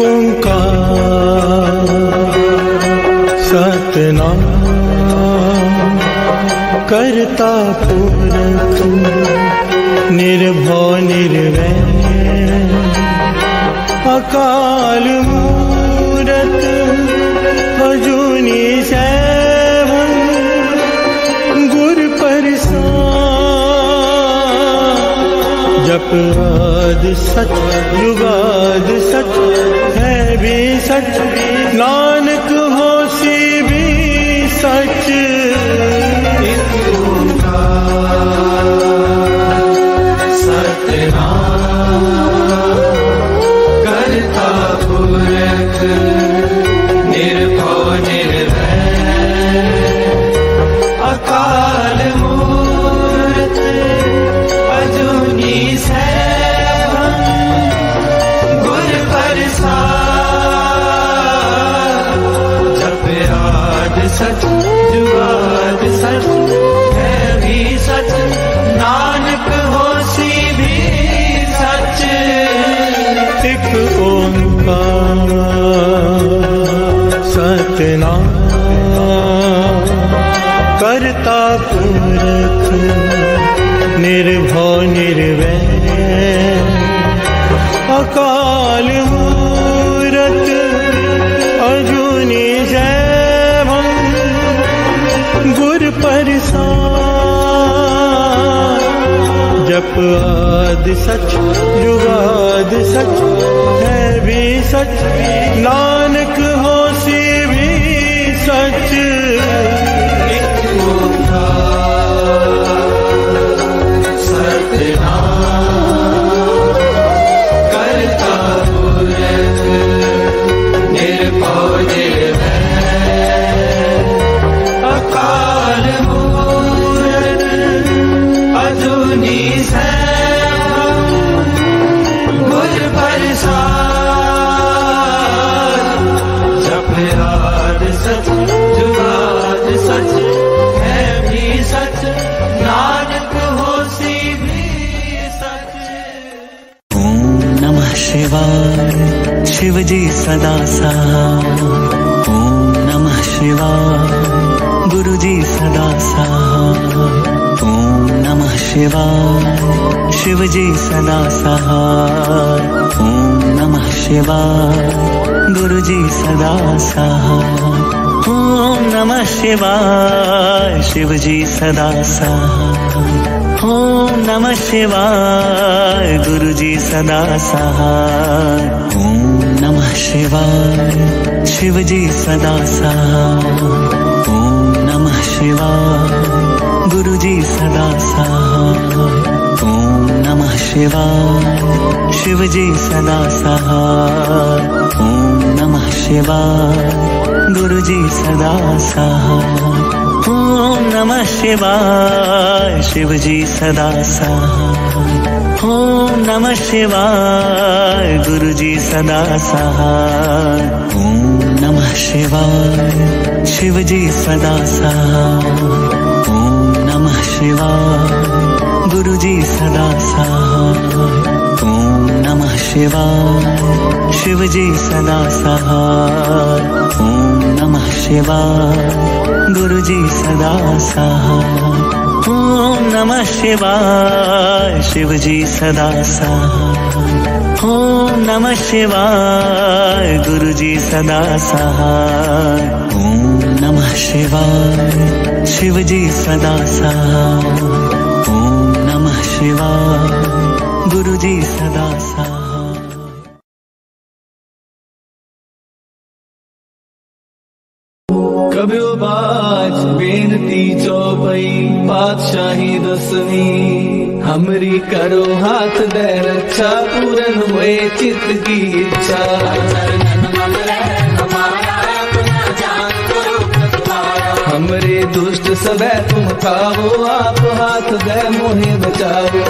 ओंकार सतनाम करता पुरख निर्भव निर्वैर अकाल मूरत अजूनी सैभं गुर प्रसाद। जप आदि सच जुगाद सच है भी सच नानक होसी भी सच। करता पुरख निर्भव निर्वैर अकाल मूरत अजूनी सैभं गुर प्रसाद। जप आद सच जुगाद सच है भी सच नानक होसी भी सच। एक ओंकार सतनाम करता पुरख निर्भव निर्वैर अकाल मूरत अजूनी सैभं गुर प्रसाद। जप आदि सच जुगाद सच है भी सच नानक होसी भी सच। करता पुरख निर्भव निर्वैर अकाल मूरत अजूनी सैभं गुर प्रसाद। जप आद सच जुगाद सच है भी सच नानक होसी भी सच। ओम नमः शिवाय शिव जी सदा सहाय। ओम नमः शिवाय गुरु जी सदा सहाय। ओम नमः शिवाय शिव जी सदा सहाय। ओम नमः शिवाय गुरु जी सदा सहाय। ओम नमः शिवाय शिव जी सदा सहाय। ओम नमः शिवाय गुरु जी सदा सहाय। ओम नमः शिवाय शिव जी सदा सहाय। ओम नमः शिवाय गुरु जी सदा सहाय। ओम नमः शिवाय शिव जी सदा सहाय। ओम नमः शिवाय गुरु जी सदा सहाय। ओम नमः शिवाय शिव जी सदा सहाय। ओम नमः शिवाय गुरु जी सदा सहाय। ओम नमः शिवाय शिव जी सदा सहाय। ओम नमः शिवाय गुरु जी सदा सहाय। ओम नमः शिवाय शिव जी सदा सहाय। ओम नमः शिवाय गुरु जी सदा सहाय। ओम नमः शिवाय शिव जी सदा सहाय। ओम नमः शिवाय गुरु जी सदा सहाय। ओम नमः शिवाय शिव जी सदा सहाय। ओम नमः शिवाय गुरु जी सदा सहाय। कब्यो बाज बेनती चौपई पातशाही दसवीं हमरी करो हाथ दे रक्षा पूरन हुए चित्त की इच्छा। हमरे दुष्ट सबे तुम खाओ आप हाथ दे मोहे बचाओ।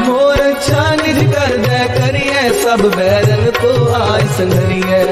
मोर अच्छा निज कर दे करिए सब बैरन को आय संघरिए।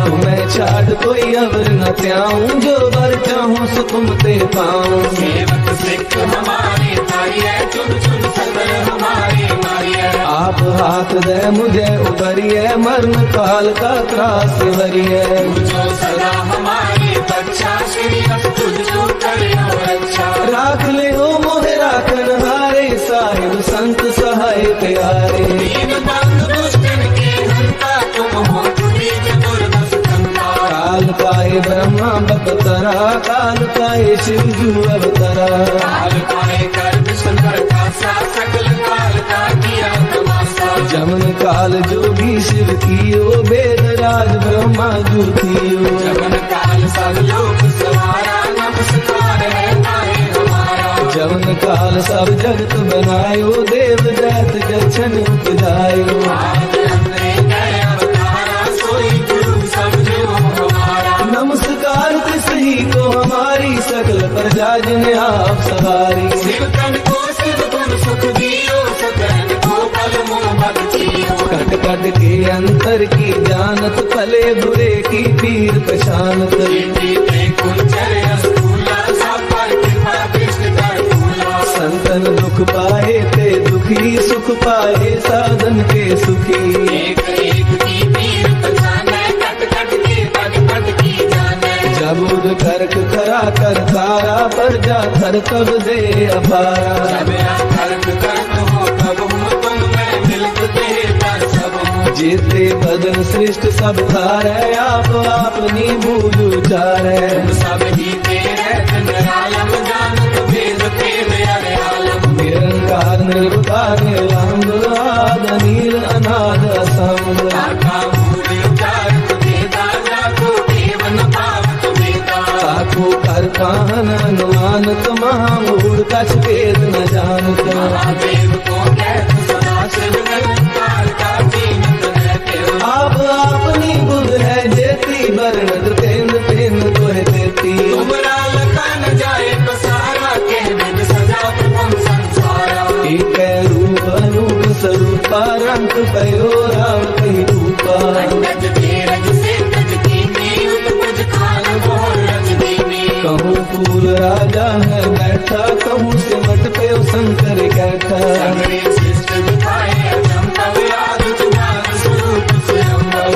तुम्हें छाड़ कोई अवर न त्याऊं, जो बर चाहूं सो तुम ते पाऊं। सेवक सिख हमारे तारिये, चुन चुन सकल हमारे मारिये। आप हाथ दे मुझे उबरिए, मरण काल का त्रास वरिए। जो सदा हमारी बच्चा, श्री तुझको करे अच्छा। राख ले हो मोहे राखन हारे, साहिब संत सहाय प्यारे। दीन बंधु दुष्टन के हंता, तुम हो तुरीज दुर्दश कंता। काल पाए ब्रह्मा बपतरा, काल पाए शिव जू अवतरा। काल पाए कर शंकर का सा, सकल काल का किया तमाशा। जमन काल जोगी शिव कियो, वेद राज ब्रह्मा जू थियो। जमन काल सब लोक सवारा, नमस्कार है तारे हमारा। जमन काल सब जगत बनायो, देव दैत जछन उपजायो। आज हमने गए अवतारा, सोई गुरु समझो हमारा। नमस्कार सही को हमारी, सकल प्रजा जिन्हें आप सवारी। शिव तन को शिव गुण सुख दियो, सकल को कल मोह मत जियो। कट कट के अंतर की जानत, भले बुरे की पीर पहचानत। जीते कुंजर अस्तूला, सब पर कृपा कृष्ण कर फूला। संतन दुख पाए ते दुखी, सुख पाए साधन के सुखी। एक एक की पीर पहचाने, कट कट के पट पट की जाने। जबूद करक करा कर तारा, पर जा कर तब दे अपारा। जब कर्क कर्क हो तब हो, तुम मैं मिलत दे पर सब हो। जेते बदन सृष्ट सब धारे, आप अपनी बूझ उचारे। तुम सब ही तेरे निरालम, जानत भेद भेद अरे आलम। निरंकार निर्विकार निरालंब, आद नील अनाद असंग। आका मूल उचारत वेदा, जाको देव न पावत वेदा। साखो कर काहन अनुमानत, महामूढ़ कछ वेद न जानत। महादेव को कहत सदा शिव, निरंकार का जीनत रहते हो। आप अपनी बुध है जेती, बरनत तेन तेन तोहे देती। तुमरा लखा न जाए पसारा, के बिन सजा तुम संसारा। एक रूप अनूप स्वरूपा, रंग पयो राम कहीं रूपा। गज तेरज से गज कीनी, उपज खान मोहर रज दीनी। कहूँ फूल राजा है बैठा, कहूँ सिमट पे शंकर कैठा। सगरे शिष्ट दिखाए अचंभव, याद तुम्हारा स्वरूप स्वयंभव।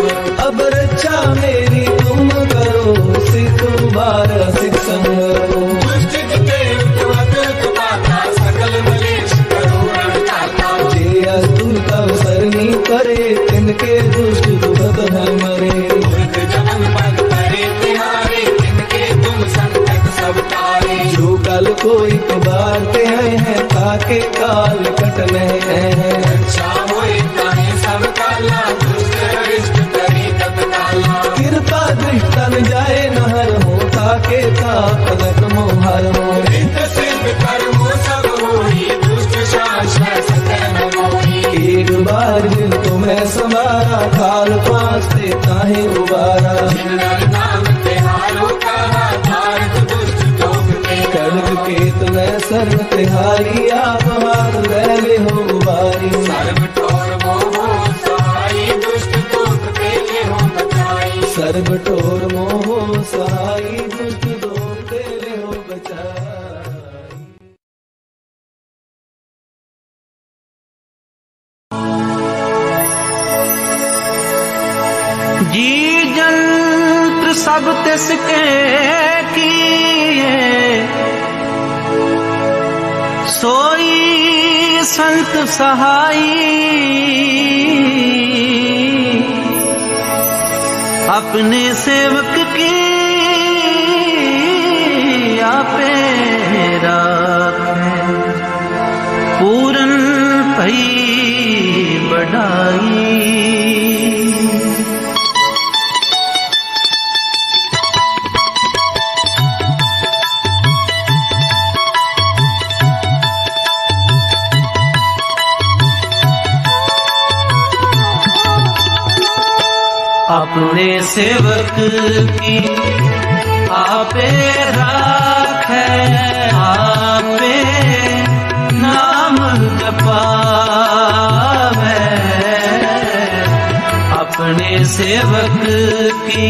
अब रक्षा मेरी तुम करो, सिख उबारा सिख संगरो। दुष्ट जिते उठवत तुमाता, सकल मलेश करुण चाता। जे अस्तुत अवसरनी करे, तिनके दुष्ट दुखत है मरे। मूर्ख जमन पद करे तिहारे, तिनके तुम संकट सब तारे। जो कल कोई पुकारते हैं, ताके काल कटने हैं। अच्छा होए ताहे सब काला, दुष्ट अरिष्ट करे तत्काला। कृपा दृष्टन जाए नहर हो, ताके ताकत मोहर हो। नित्य सिद्ध कर्मो सब होई, दुष्ट शासन सतह न मोही। एक बार जिन तुम्हें संवारा, काल पासते ताहे उबारा। जिन नर नाम तिहारो कहा, भारत दुष्ट लोक के कड़क केत में सर्व तिहारी, आप हाथ ले हो उबारी। सर्व ठोर मोहो सहाई, दुष्ट लोक के ले हो बचाई। सर्व ठोर मोह सहाई, दुष्ट लोक के ले हो बचाई। जी जंत्र सब तिसके किए, सोई संत सहाई। अपने सेवक की आपे राखे, पूरन भई बढ़ाई। अपने सेवक की आपे राखे, आपे नाम जपावे। अपने सेवक की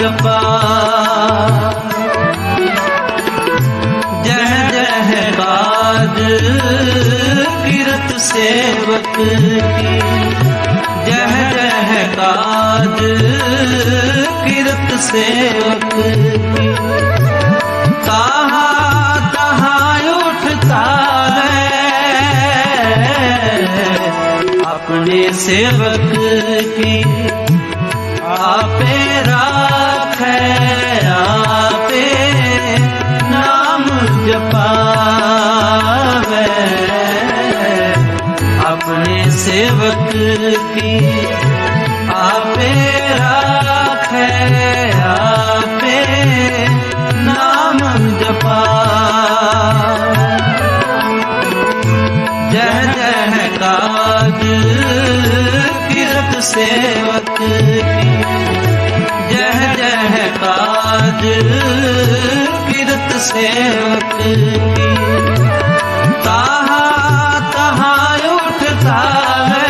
जपा। जह जह काज कीरत सेवक की, जह जह काज कीरत सेवक की। कहाँ तहाँ उठता है अपने सेवक की, आपे राखे आपे नाम जपावे। अपने सेवक की आपे राखे आपे नाम जपावे। जह जह काज कीरत सेवक की, जह जह काज कीरत सेवक की। तहाँ तहाँ उठता है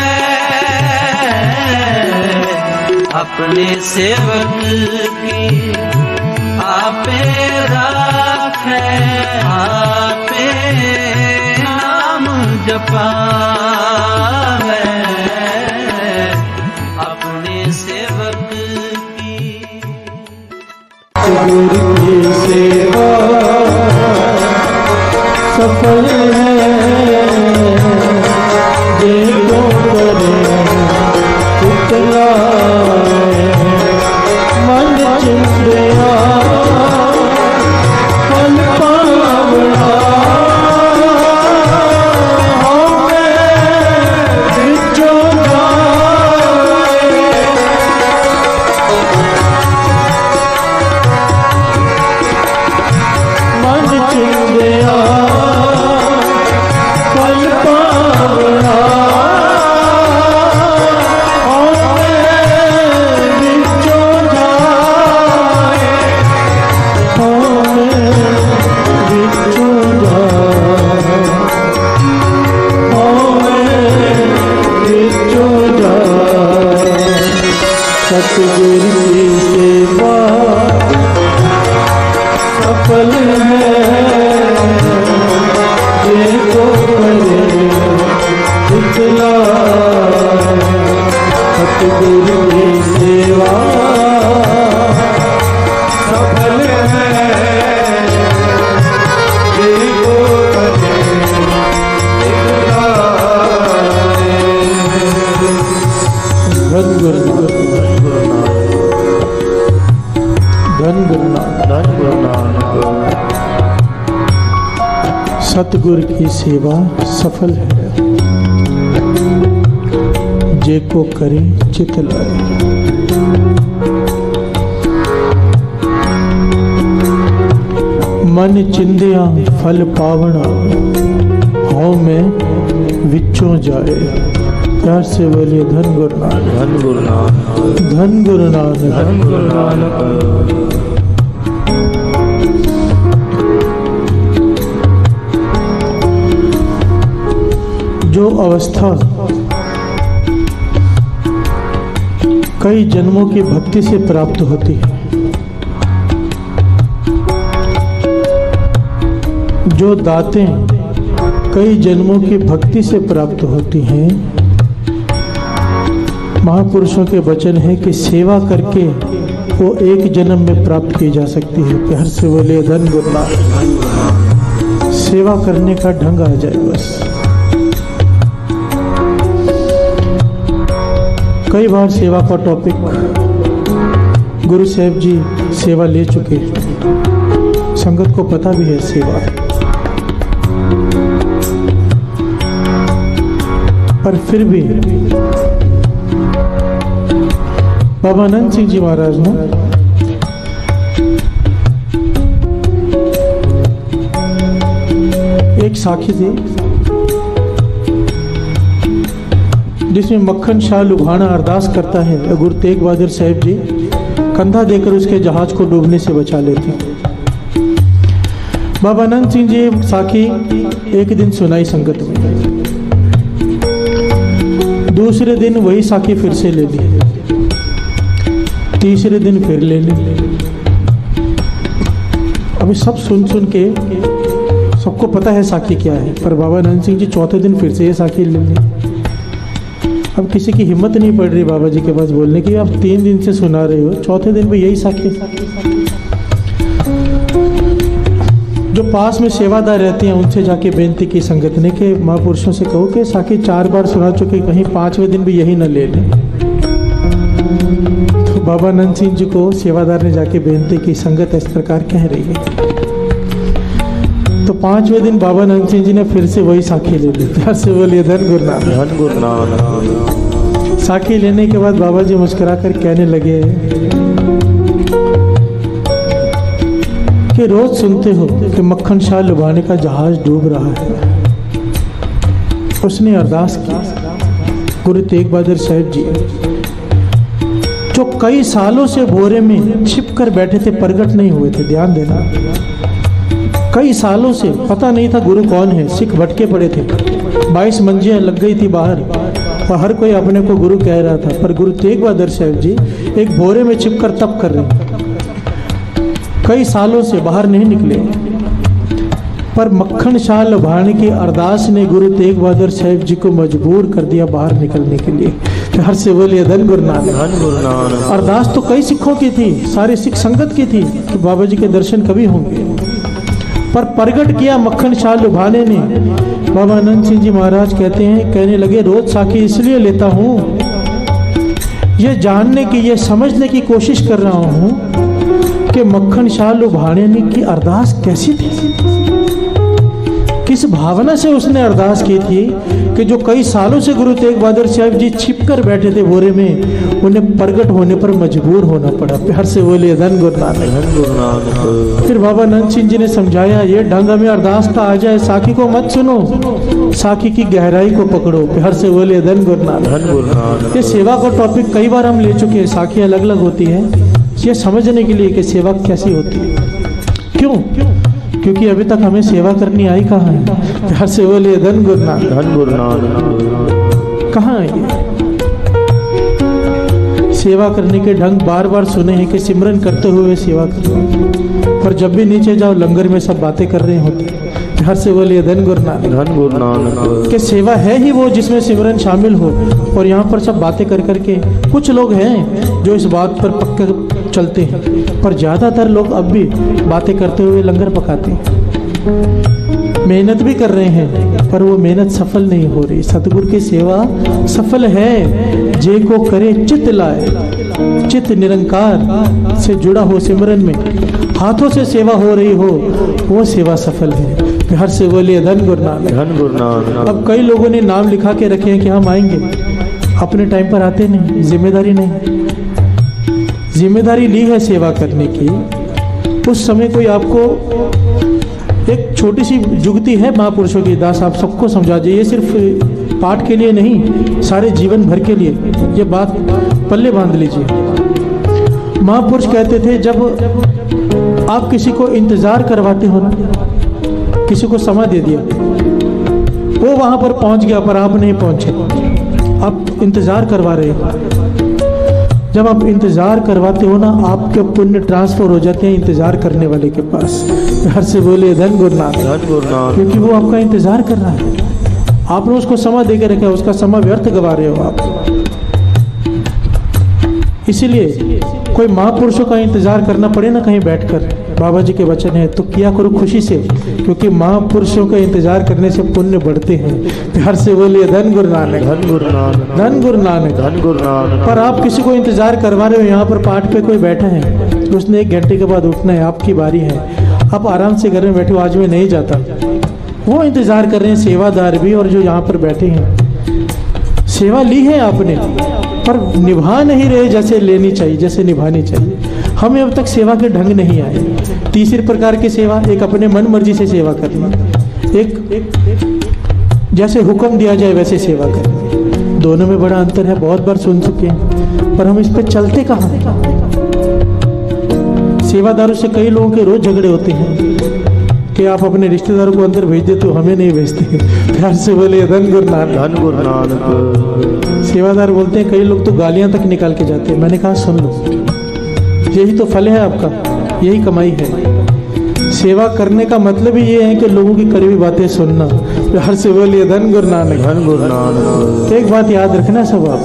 अपने सेवक की, आपे राखे आपे नाम जपावे। अपने सेवक की गुरु की सेवा सफल है, देखो करे उतलाए मन चिंतया फल पावड़ा। सतगुरु की सेवा सफल है, देखो करे उतलाए। सतगुरु की सेवा सफल है, देखो करे उतलाए। धन गुरु धन गुरु नानक। सतगुरु की सेवा सफल है, जे को करे चित लाए। मन चिंदिया फल पावना, हौं में विचों जाए। प्यार से बोलिए धन गुरु नानक, धन गुरु नानक, धन गुरु नानक, धन गुरु नानक। जो अवस्था कई जन्मों की भक्ति से प्राप्त होती है, जो दातें कई जन्मों की भक्ति से प्राप्त होती हैं, महापुरुषों के वचन है कि सेवा करके वो एक जन्म में प्राप्त की जा सकती है। प्यार से बोले धन गुरु नानक। सेवा करने का ढंग आ जाए बस। कई बार सेवा का टॉपिक गुरु साहब जी सेवा ले चुके हैं, संगत को पता भी है सेवा, पर फिर भी बाबा आनंद सिंह जी महाराज ने एक साखी थी जिसमें मक्खन शाह लुभाना अरदास करता है, गुरु तेग बहादुर साहब जी कंधा देकर उसके जहाज को डूबने से बचा लेते हैं। बाबा आनंद सिंह जी साखी एक दिन सुनाई संगत में, दूसरे दिन वही साखी फिर से ले ली तीसरे दिन फिर ले ली। अभी सब सुन सुन के सबको पता है साखी क्या है, पर बाबा नंद सिंह जी चौथे दिन फिर से ये साखी ले ली। अब किसी की हिम्मत नहीं पड़ रही बाबा जी के पास बोलने की, आप 3 दिन से सुना रहे हो, चौथे दिन भी यही साखी। जो पास में सेवादार रहते हैं उनसे जाके बेनती की संगत ने कि महापुरुषों से कहो कि साखी 4 बार सुना चुके, कहीं 5वें दिन भी यही न ले लें। तो बाबा नंद सिंह जी को सेवादार ने जाके बेनती की, संगत इस प्रकार कह रही है। तो 5वें दिन बाबा नंद सिंह जी ने फिर से वही साखी ले ली। प्यार से बोलिए धन गुरु नानक, धन गुरु नानक। साखी लेने के बाद बाबा जी मुस्कुरा कर कहने लगे कि रोज सुनते हो कि मक्खन शाह लुभाने का जहाज डूब रहा है। उसने अरदास की, गुरु तेग बहादुर साहब जी जो कई सालों से भोरे में छिप कर बैठे थे, प्रगट नहीं हुए थे, ध्यान देना, कई सालों से पता नहीं था गुरु कौन है, सिख भटके पड़े थे, 22 मंजिलें लग गई थी बाहर और हर कोई अपने को गुरु कह रहा था, पर गुरु तेग बहादुर साहब जी एक भोरे में छिप कर तप कर रहे, कई सालों से बाहर नहीं निकले। पर मक्खन शाह लुभाने की अरदास ने गुरु तेग बहादुर साहब जी को मजबूर कर दिया बाहर निकलने के लिए। हर से बोलिए धन गुरु नानक, धन गुरु नानक। अरदास तो कई सिखों की थी, सारी सिख संगत की थी कि बाबा जी के दर्शन कभी होंगे, पर प्रगट किया मक्खन शाह लुभाने ने। बाबा आनंद सिंह जी महाराज कहते हैं, कहने लगे रोज साखी इसलिए लेता हूँ, ये जानने की, ये समझने की कोशिश कर रहा हूँ कि मक्खन शाह लुभाने की अरदास कैसी थी, किस भावना से उसने अरदास की थी कि जो कई सालों से गुरु तेग बहादुर साहब जी छिप कर बैठे थे बोरे में, उन्हें प्रगट होने पर मजबूर होना पड़ा। प्यार से बोलिए धन गुरु नानक, धन गुरु नानक। फिर बाबा नंद सिंह जी ने समझाया, ये ढंग में अरदास का आ जाए, साखी को मत सुनो, साखी की गहराई को पकड़ो। प्यार से बोलिए धन गुरु नानक, धन गुरु नानक। ये सेवा का टॉपिक कई बार हम ले चुके हैं, साखी अलग अलग होती है ये समझने के लिए कि सेवा कैसी होती है। क्यों? क्योंकि अभी तक हमें सेवा करनी आई कहाँ है। प्यार से बोलिए धन गुरु नानक, धन गुरु नानक। कहाँ है ये सेवा करने के ढंग? बार बार सुने हैं कि सिमरन करते हुए सेवा करो, पर जब भी नीचे जाओ लंगर में सब बातें कर रहे होते। प्यार से बोलिए धन गुरु नानक, धन गुरु नानक। कि सेवा है ही वो जिसमें सिमरन शामिल हो, और यहाँ पर सब बातें कर करके कुछ लोग हैं जो इस बात पर पक्के चलते हैं, पर ज्यादातर लोग अब भी बातें करते हुए लंगर पकाते हैं, मेहनत भी कर रहे हैं पर वो मेहनत सफल नहीं हो रही। सतगुरु की सेवा सफल है जे को करे चित लाए, चित निरंकार से जुड़ा हो सिमरन में, हाथों से सेवा हो रही हो, वो सेवा सफल है। हर से बोलिए धन गुरु नानक, धन गुरु नानक। अब कई लोगों ने नाम लिखा के रखे हैं कि हम आएंगे, अपने टाइम पर आते नहीं, जिम्मेदारी नहीं। जिम्मेदारी ली है सेवा करने की, उस समय कोई आपको एक छोटी सी जुगती है महापुरुषों की, दास आप सबको समझा दीजिए, ये सिर्फ पाठ के लिए नहीं, सारे जीवन भर के लिए ये बात पल्ले बांध लीजिए। महापुरुष कहते थे, जब आप किसी को इंतजार करवाते हो ना, किसी को समय दे दिया, वो वहां पर पहुंच गया पर आप नहीं पहुंचे, आप इंतजार करवा रहे हो। जब आप इंतजार करवाते हो ना, आपके पुण्य ट्रांसफर हो जाते हैं इंतजार करने वाले के पास। घर से बोले धन गुरु नानक, धन गुरु नानक। क्योंकि वो आपका इंतजार कर रहा है, आपने उसको समय देकर रखा है, उसका समय व्यर्थ गवा रहे हो आप। इसीलिए कोई महापुरुषों का इंतजार करना पड़े ना कहीं बैठकर, बाबा जी के वचन है तो किया करो खुशी से, क्योंकि महापुरुषों का इंतजार करने से पुण्य बढ़ते हैं। प्यार से बोलिए धन गुरु नानक, धन गुरु नानक, धन गुरु नानक, धन गुरु नानक। पर आप किसी को इंतजार करवा रहे हो, यहाँ पर पाठ पे कोई बैठा है, उसने 1 घंटे के बाद उठना है, आपकी बारी है, आप आराम से घर में बैठे हो, आज मैं नहीं जाता। वो इंतजार कर रहे हैं सेवादार भी और जो यहाँ पर बैठे हैं। सेवा ली है आपने पर निभा नहीं रहे जैसे लेनी चाहिए, जैसे निभानी चाहिए। हमें अब तक सेवा के ढंग नहीं आए। तीसरे प्रकार की सेवा, एक अपने मन मर्जी से सेवा करना, एक जैसे हुक्म दिया जाए वैसे सेवा करना। दोनों में बड़ा अंतर है, बहुत बार सुन चुके हैं, पर हम इस पे चलते कहाँ हैं। सेवादारों से कई लोगों के रोज झगड़े होते हैं कि आप अपने रिश्तेदारों को अंदर भेज देते हो, हमें नहीं भेजते। प्यार से बोले धन गुरु नानक, धन गुरु नानक। सेवादार बोलते हैं, कई लोग तो गालियां तक निकाल के जाते हैं। मैंने कहा सुन लो, यही तो फल है आपका, यही कमाई है। सेवा करने का मतलब ही ये है कि लोगों की कड़वी बातें सुनना। प्यार से बोलिए धन गुरु नानक, धन गुरु नानक। एक बात याद रखना सब आप,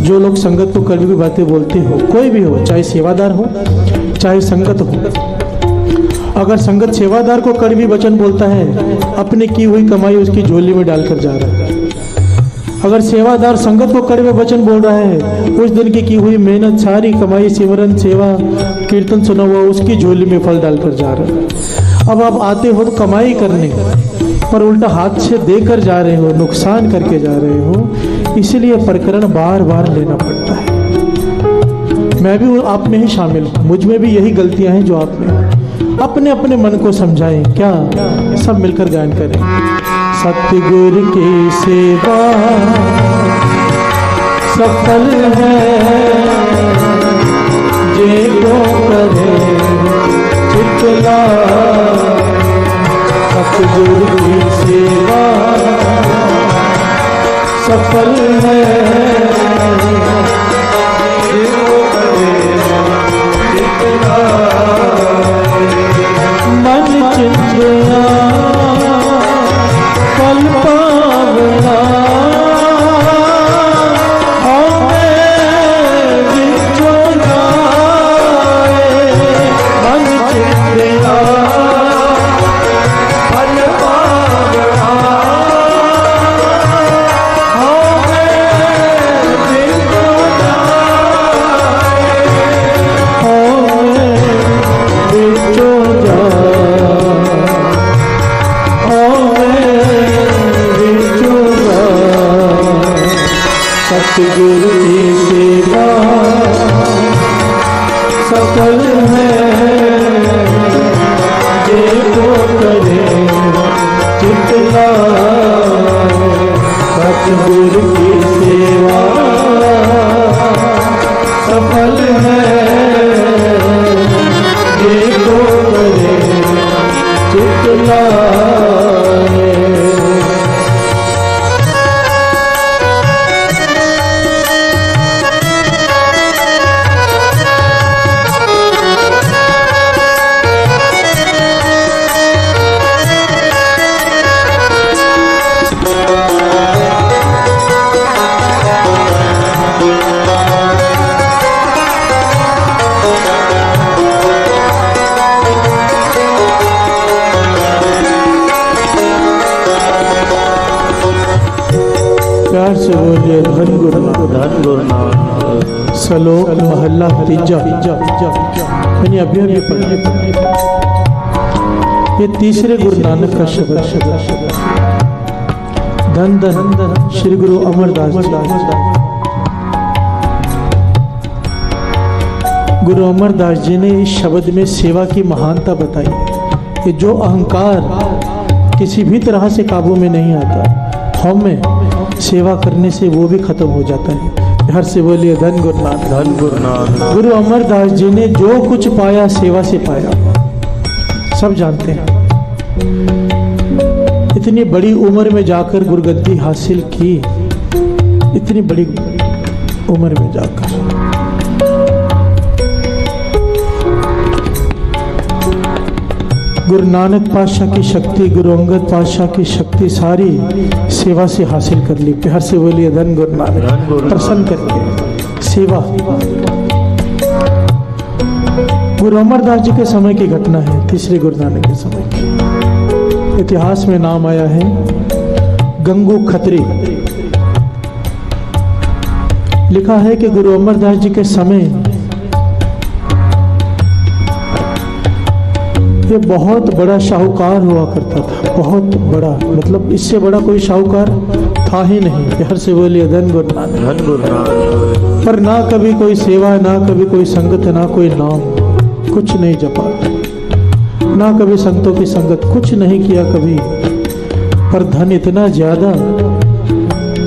जो लोग संगत को कड़वी बातें बोलते हो, कोई भी हो, चाहे सेवादार हो चाहे संगत हो, अगर संगत सेवादार को कड़वी वचन बोलता है, अपनी की हुई कमाई उसकी झोली में डालकर जा रहा है। अगर सेवादार संगत को कड़वे वचन बोल रहा है, उस दिन की हुई मेहनत, सारी कमाई, सिमरन, सेवा, कीर्तन सुना हुआ उसकी झोली में फल डालकर जा रहा है। अब आप आते हो तो कमाई करने, पर उल्टा हाथ से देकर जा रहे हो, नुकसान करके जा रहे हो। इसलिए प्रकरण बार बार लेना पड़ता है। मैं भी आप में ही शामिल हूँ, मुझ में भी यही गलतियां हैं जो आप में। अपने अपने मन को समझाएं, क्या सब मिलकर गायन करें। सतगुरु की सेवा सफल है, जे को करे चितला। सतगुरु की सेवा सफल है, जे को करे चितला। मन चिंतया फल पावना, हमें विचो जाए। मन चिंतया फल पावना, हमें विचो जाए। हमें विचो सतगुरु की सेवा सफल है, जे को करे चितला। सतगुरु की सेवा सफल है, जे को करे चितला। प्यार से बोलिए धन गुरु नानक, धन गुरु नानक। श्लोक महला तीजा, मैंने अभी अभी पढ़ा। ये तीसरे गुरु नानक का शब्द। धन धन श्री गुरु अमरदास जी। गुरु अमरदास जी ने इस शब्द में सेवा की महानता बताई कि जो अहंकार किसी भी तरह से काबू में नहीं आता, हम में सेवा करने से वो भी खत्म हो जाता है। हर से बोलिए धन गुरु नानक, धन गुरु नानक। गुरु अमरदास जी ने जो कुछ पाया सेवा से पाया, सब जानते हैं। इतनी बड़ी उम्र में जाकर गुरुगद्दी हासिल की, इतनी बड़ी उम्र में जाकर। गुरु नानक पातशाह की शक्ति, गुरु अंगद पातशाह की शक्ति सारी सेवा से हासिल कर ली। प्यार से बोलिए धन गुरु नानक। प्रसन्न करके सेवा। गुरु अमरदास जी के समय की घटना है, तीसरे गुरु नानक के समय की। इतिहास में नाम आया है गंगू खत्री। लिखा है कि गुरु अमरदास जी के समय ये बहुत बड़ा शाहूकार हुआ करता था, बहुत बड़ा, मतलब इससे बड़ा कोई शाहूकार था ही नहीं। प्यार से बोलिए धन गुरु नानक, धन गुरु नानक। पर ना कभी कोई सेवा, ना कभी कोई संगत, ना कोई नाम, कुछ नहीं जपा, ना कभी संतों की संगत, कुछ नहीं किया कभी। पर धन इतना ज्यादा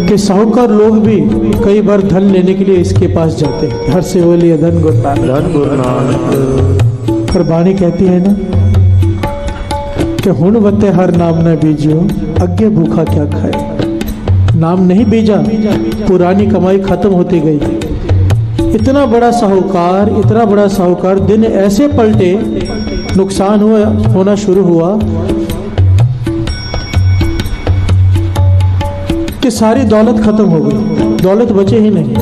कि साहूकार लोग भी कई बार धन लेने के लिए इसके पास जाते हैं। हर से बोलिए धन गुरु नानक, धन गुरु नानक। पर वाणी कहती है ना कि हुण वते हर नाम न बीजियो, अज्ञे भूखा क्या खाए। नाम नहीं बीजा, पुरानी कमाई खत्म होती गई। इतना बड़ा साहूकार दिन ऐसे पलटे, नुकसान होना शुरू हुआ कि सारी दौलत खत्म हो गई, दौलत बचे ही नहीं।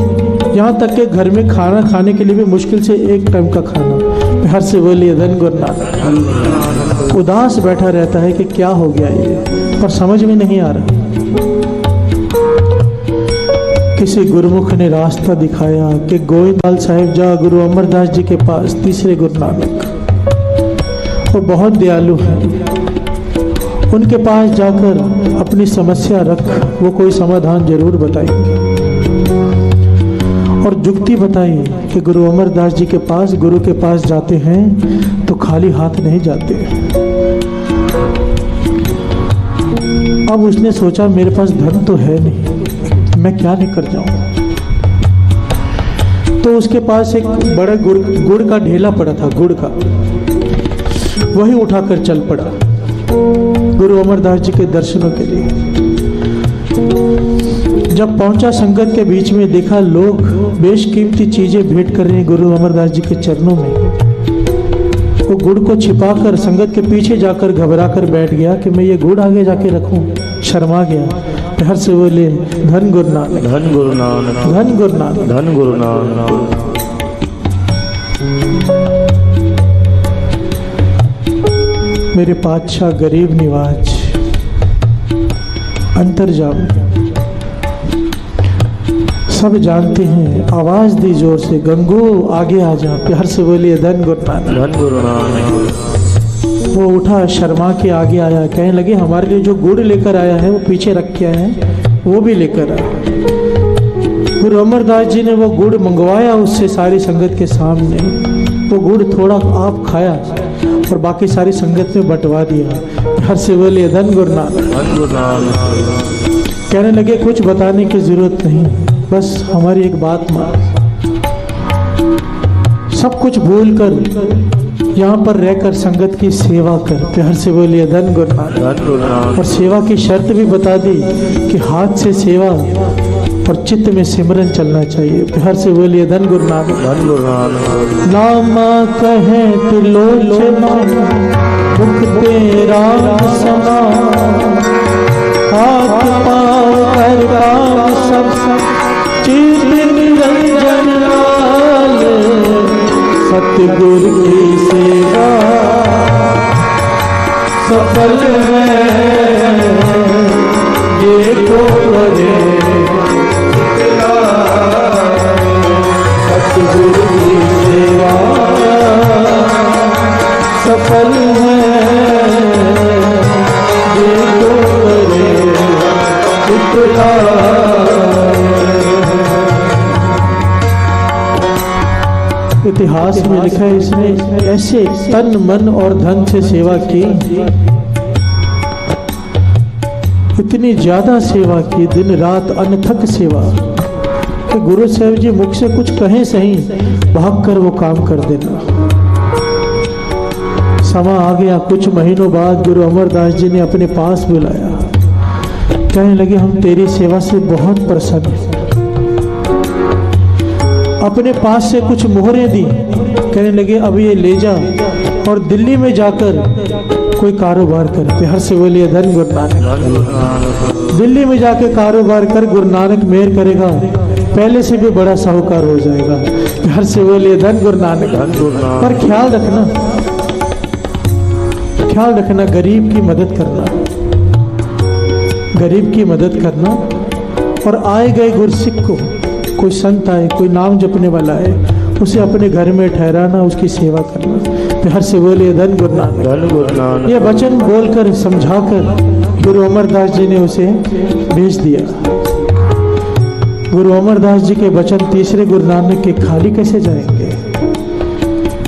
यहाँ तक कि घर में खाना खाने के लिए भी मुश्किल से एक टाइम का खाना। हर से बोलिए धन गुरु नानक। उदास बैठा रहता है कि क्या हो गया ये, पर समझ में नहीं आ रहा। किसी गुरुमुख ने रास्ता दिखाया कि गोविंदलाल साहिब जा गुरु अमरदास जी के पास, तीसरे गुरु नानक, वो बहुत दयालु हैं, उनके पास जाकर अपनी समस्या रख, वो कोई समाधान जरूर बताएंगे। और जुक्ति बताई कि गुरु अमरदास जी के पास, गुरु के पास जाते हैं तो खाली हाथ नहीं जाते। अब उसने सोचा मेरे पास धन तो है नहीं, मैं क्या लेकर जाऊं। तो उसके पास एक बड़ा गुड़ का ढेला पड़ा था, गुड़ का, वही उठाकर चल पड़ा गुरु अमरदास जी के दर्शनों के लिए। जब पहुंचा संगत के बीच में, देखा लोग बेशकीमती चीजें भेंट कर रहे हैं गुरु अमरदास जी के चरणों में। वो गुड़ को छिपाकर संगत के पीछे जाकर घबरा कर बैठ गया कि मैं ये गुड़ आगे जाके रखूं, शर्मा गया। हर से बोले धन गुरु नानक, धन गुरु नानक, धन गुरु नानक, धन गुरु नानक। मेरे पातशाह गरीब निवाज अंतर्जामी, सब जानते हैं। आवाज दी जोर से, गंगू आगे आ जा। प्यार से बोलिए धन गुरु नानक, धन गुरु नानक। वो उठा, शर्मा के आगे आया, कहने लगे हमारे लिए जो गुड़ लेकर आया है वो पीछे रख के आए हैं, वो भी लेकर आया। गुरु अमरदास जी ने वो गुड़ मंगवाया उससे सारी संगत के सामने। वो गुड़ थोड़ा आप खाया और बाकी सारी संगत में बंटवा दिया। हर से बोलिए धन गुरु नानक, धन गुरु नानक। कहने लगे कुछ बताने की जरूरत नहीं, बस हमारी एक बात मान। सब कुछ भूल कर यहाँ पर रहकर संगत की सेवा कर। प्यार से बोलिए धन गुरु नानक, धन गुरु नानक। और सेवा की शर्त भी बता दी कि हाथ से सेवा और चित्त में सिमरन चलना चाहिए। प्यार से बोलिए धन गुरु नानक, धन गुरु नानक। नामा कहे त्रिलोचना मुख तेरा समा, हाथ पाँव कर काम सब चित निरंजन लाल, सतगुरु की सेवा सफल है ये तो बड़े, सतगुरु की सेवा सफल है ये तो बड़े इतिहास में लिखा है इसने ऐसे तन मन और धन से सेवा की, इतनी ज्यादा सेवा की, दिन रात अनथक सेवा कि गुरु साहब जी मुख से कुछ कहें सही, भागकर वो काम कर देना। समा आ गया, कुछ महीनों बाद गुरु अमरदास जी ने अपने पास बुलाया। कहने लगे हम तेरी सेवा से बहुत प्रसन्न हैं। अपने पास से कुछ मोहरें दी, कहने लगे अब ये ले जा और दिल्ली में जाकर कोई कारोबार कर। प्यार से बोलिए धन गुरु नानक। दिल्ली में जाके कारोबार कर, गुरु नानक मेहर करेगा, पहले से भी बड़ा साहूकार हो जाएगा। प्यार से बोलिए धन गुरु नानक। पर ख्याल रखना गरीब की मदद करना, गरीब की मदद करना। और आए गए गुरसिख को, कोई संत आए, कोई नाम जपने वाला है, उसे अपने घर में ठहराना, उसकी सेवा करना। प्यार से बोलिए धन गुरु नानक, धन गुरु नानक। ये वचन बोलकर समझाकर गुरु अमरदास जी ने उसे भेज दिया। गुरु अमरदास जी के वचन तीसरे गुरु नानक के खाली कैसे जाएंगे।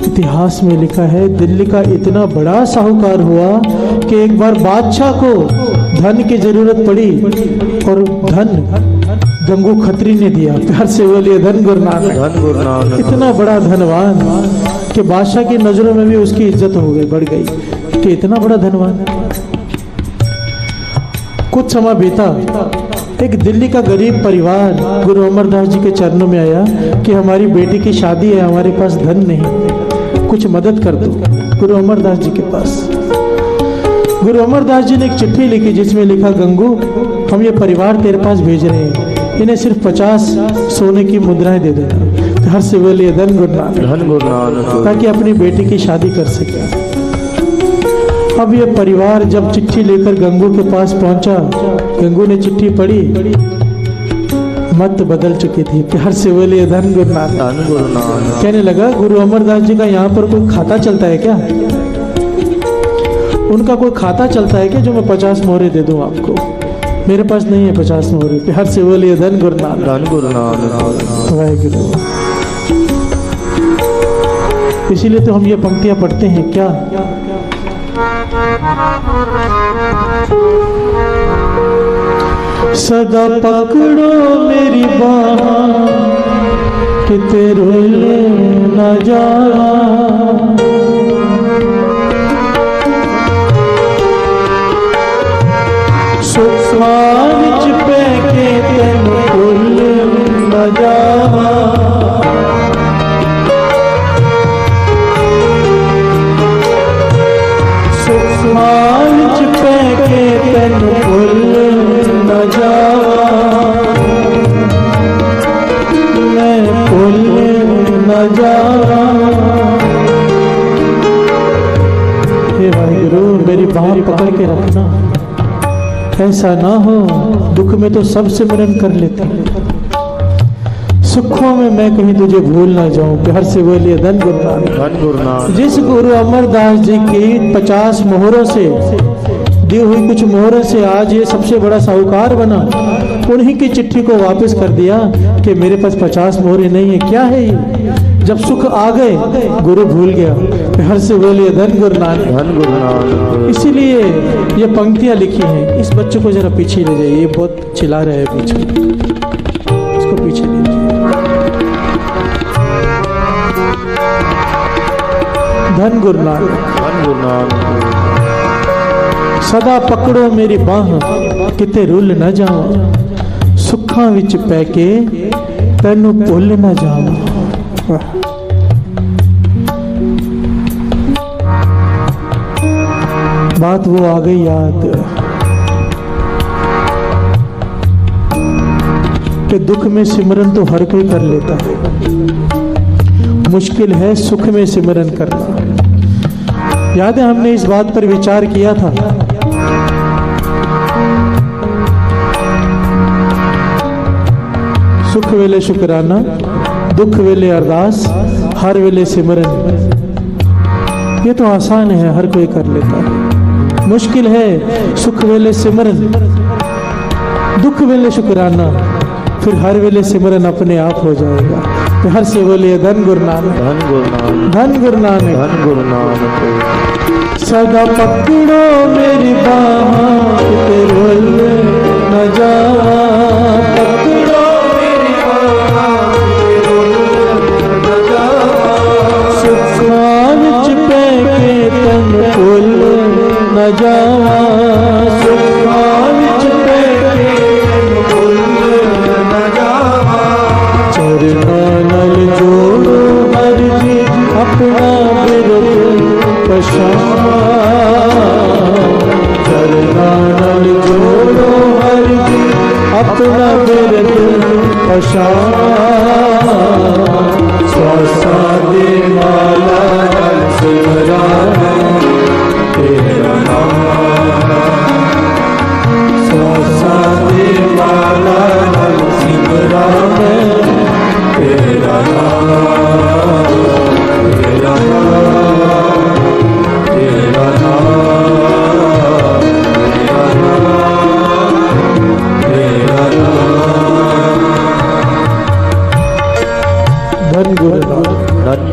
इतिहास में लिखा है दिल्ली का इतना बड़ा साहूकार हुआ कि एक बार बादशाह को धन की जरूरत पड़ी और धन गंगू खत्री ने दिया। प्यार से बोलिए धन गुरु नानक, धन गुरु नानक। इतना बड़ा धनवान कि बादशाह की नजरों में भी उसकी इज्जत हो गई, बढ़ गई कि इतना बड़ा धनवान। कुछ समय बीता, एक दिल्ली का गरीब परिवार गुरु अमरदास जी के चरणों में आया कि हमारी बेटी की शादी है, हमारे पास धन नहीं, कुछ मदद कर दो। गुरु अमरदास जी के पास गुरु अमरदास जी ने एक चिट्ठी लिखी जिसमें लिखा, गंगू हम ये परिवार तेरे पास भेज रहे हैं, इन्हें सिर्फ 50 सोने की मुद्राएं दे देना, हर से बोलिए धन गुरु नानक, ताकि अपनी बेटी की शादी कर सके। अब ये परिवार जब चिट्ठी लेकर गंगू के पास पहुंचा, गंगू ने चिट्ठी पढ़ी, मत बदल चुकी थी, प्यार से बोलिए धन गुरु नानक। कहने लगा, गुरु अमरदास जी का यहाँ पर कोई खाता चलता है क्या? उनका कोई खाता चलता है क्या जो मैं 50 मोहरे दे दूं आपको? मेरे पास नहीं है 50 मोहरे। प्यार से बोलिए धन गुरु नानक। वाहिगुरु। इसीलिए तो हम ये पंक्तियां पढ़ते हैं क्या? सदा पकड़ो मेरी बाह किते रोले न जावा, सुखा विच पैके तेन भुल न जावा, सुखा विच पैके तेन भुल न जावा, मैं भुल न जावा। हे वाहिगुरु, मेरी बाह पकड़ के रखना, ऐसा ना हो दुख में तो सब सिमरन कर लेते हैं, सुखों में मैं कहीं तुझे भूल ना जाऊं। प्यार से बोलिए धन गुरु नानक। जिस गुरु अमरदास जी की 50 मोहरों से दी हुई कुछ मोहरों से आज ये सबसे बड़ा साहूकार बना, उन्हीं की चिट्ठी को वापस कर दिया कि मेरे पास 50 मोहरे नहीं है। क्या है ये? जब सुख आ गए गुरु भूल गया। प्यार से बोलिए धन गुरु नानक। इसीलिए ये पंक्तियां लिखी हैं। इस बच्चे को जरा पीछे ले जाइए, ये बहुत चिल्ला रहा है पीछे, इसको पीछे ले जाइए। धन गुरु नानक। सदा पकड़ो मेरी बाह किते रुल न जावा, सुखा विच पैके तैनू भुल न जावा। बात वो आ गई याद कि दुख में सिमरन तो हर कोई कर लेता है, मुश्किल है सुख में सिमरन करना। याद है हमने इस बात पर विचार किया था। सुख वेले शुक्राना, दुख वेले अरदास, हर वेले सिमरन। ये तो आसान है, हर कोई कर लेता है। मुश्किल है सुख वेले सिमरन, दुख वेले शुक्राना, फिर हर वेले सिमरन अपने आप हो जाएगा। तो हर से बोलिए धन गुरु नानक। धन गुरु नानक। सदा पकड़ो मेरी बाह किते रुल न जावा, पकड़ो मेरी बाह किते रुल न जावा, सुखा विच पैके तन भुल न जावा, सुखा विच पैके तन भुल न जावा। चरना नल जोड़ो हर जी अपना बिरद पछान, चरना नल जोड़ो हर जी अपना बिरद पछान। स्वासा दे माला नल सिमराना तेरा नाम, स्वासा दे माला नल सिमराना तेरा नाम, तेरा नाम, तेरा नाम, तेरा नाम, तेरा नाम। धन गुरु नानक।